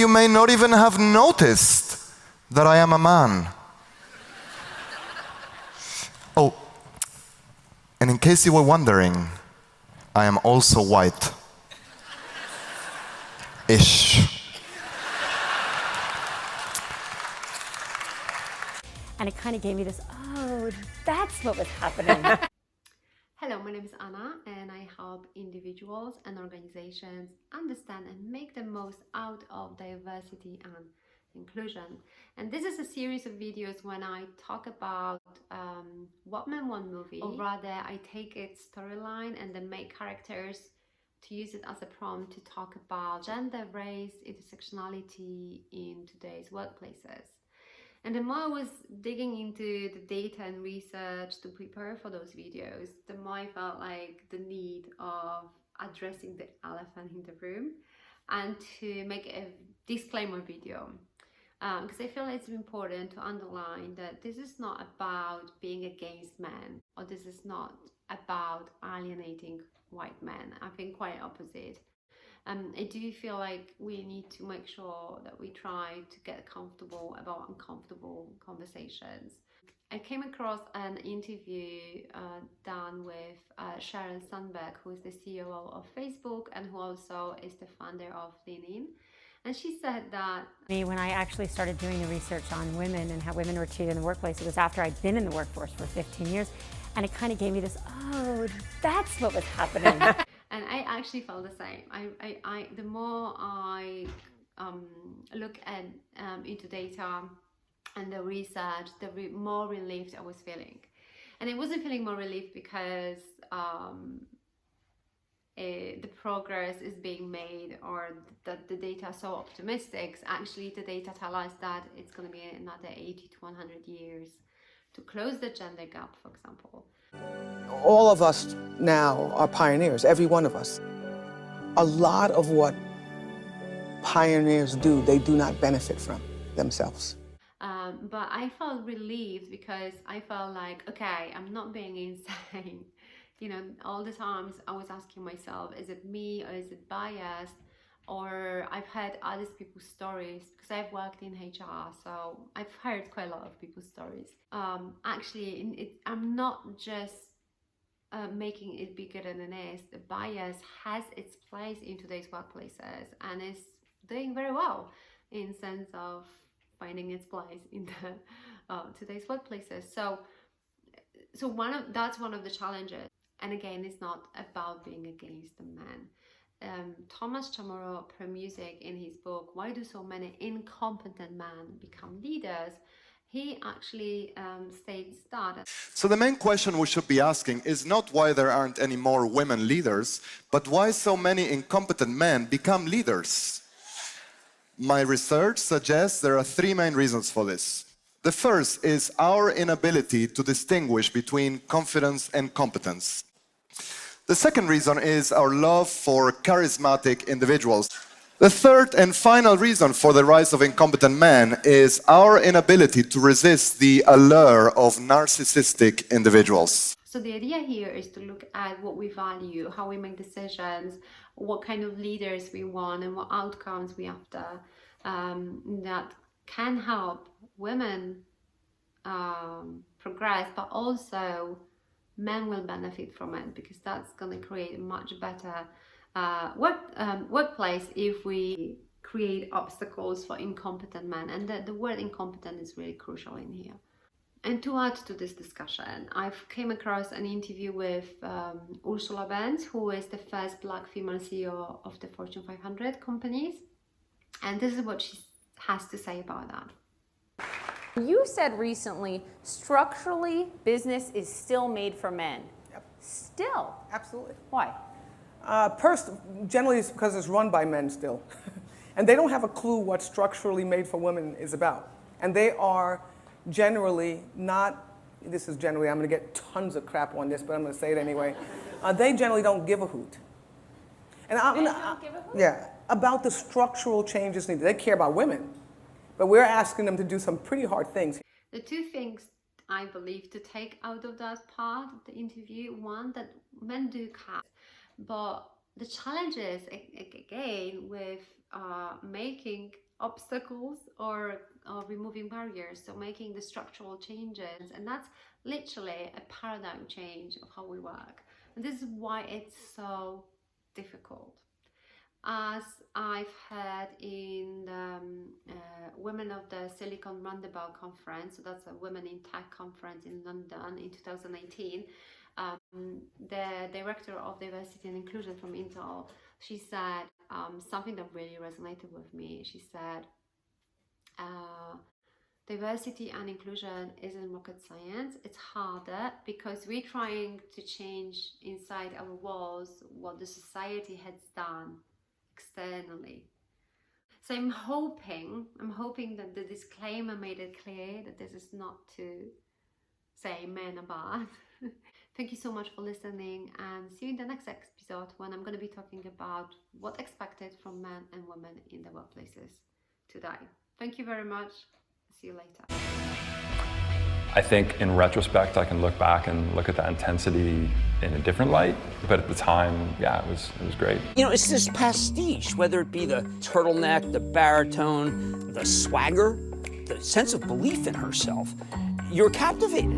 you may not even have noticed that I am a man. Oh, and in case you were wondering, I am also white. Ish. And it kind of gave me this, oh, that's what was happening. Hello, my name is Anna and I help individuals and organizations understand and make the most out of diversity and inclusion. And this is a series of videos when I talk about What Men Want movie, or rather I take its storyline and then make characters to use it as a prompt to talk about gender, race, intersectionality in today's workplaces. And the more I was digging into the data and research to prepare for those videos, the more I felt like the need of addressing the elephant in the room and to make a disclaimer video. Because I feel it's important to underline that this is not about being against men, or this is not about alienating white men. I think quite opposite. I do feel like we need to make sure that we try to get comfortable about uncomfortable conversations. I came across an interview done with Cheryl Sandberg, who is the CEO of Facebook and who also is the founder of Lean. And she said that When I actually started doing the research on women and how women were treated in the workplace, it was after I'd been in the workforce for 15 years. And it kind of gave me this, oh, that's what was happening. And I actually felt the same. The more I look at into data and the research, the more relieved I was feeling. And I wasn't feeling more relieved because the progress is being made or that the data are so optimistic. Actually, the data tell us that it's going to be another 80 to 100 years to close the gender gap, for example. All of us now are pioneers, every one of us. A lot of what pioneers do, they do not benefit from themselves. But I felt relieved because I felt like, okay, I'm not being insane. You know, all the times I was asking myself, is it me or is it biased? Or I've heard other people's stories because I've worked in HR, so I've heard quite a lot of people's stories. I'm not just making it bigger than it is. The bias has its place in today's workplaces and is doing very well in sense of finding its place in the today's workplaces. So that's one of the challenges. And again, it's not about being against the man. Chamorro-Premuzic, in his book Why Do So Many Incompetent Men Become Leaders, he actually states that. So the main question we should be asking is not why there aren't any more women leaders, but why so many incompetent men become leaders. My research suggests there are three main reasons for this. The first is our inability to distinguish between confidence and competence. The second reason is our love for charismatic individuals. The third and final reason for the rise of incompetent men is our inability to resist the allure of narcissistic individuals. So the idea here is to look at what we value, how we make decisions, what kind of leaders we want and what outcomes we after that can help women progress, but also men will benefit from it because that's going to create a much better workplace if we create obstacles for incompetent men. And the word incompetent is really crucial in here. And to add to this discussion, I've came across an interview with Ursula Burns, who is the first Black female CEO of the Fortune 500 companies. And this is what she has to say about that. You said recently, structurally, business is still made for men. Yep. Still? Absolutely. Why? Generally, it's because it's run by men still. And they don't have a clue what structurally made for women is about. And they are generally not, this is generally, I'm going to get tons of crap on this, but I'm going to say it anyway. They generally don't give a hoot. And Men don't give a hoot? Yeah, about the structural changes needed. They care about women, but we're asking them to do some pretty hard things. The two things I believe to take out of that part of the interview, one, that men do care, but the challenge is again with making obstacles or removing barriers, so making the structural changes. And that's literally a paradigm change of how we work. And this is why it's so difficult. As I've heard in the Women of the Silicon Roundabout conference, so that's a Women in Tech conference in London in 2018, the director of diversity and inclusion from Intel, she said something that really resonated with me. She said, diversity and inclusion isn't rocket science. It's harder because we're trying to change inside our walls what the society has done externally. So I'm hoping that the disclaimer made it clear that this is not to say men are bad. Thank you so much for listening, and see you in the next episode when I'm going to be talking about what's expected from men and women in the workplaces today. Thank you very much. See you later. I think in retrospect, I can look back and look at that intensity in a different light. But at the time, yeah, it was great. You know, it's this pastiche, whether it be the turtleneck, the baritone, the swagger, the sense of belief in herself. You're captivated.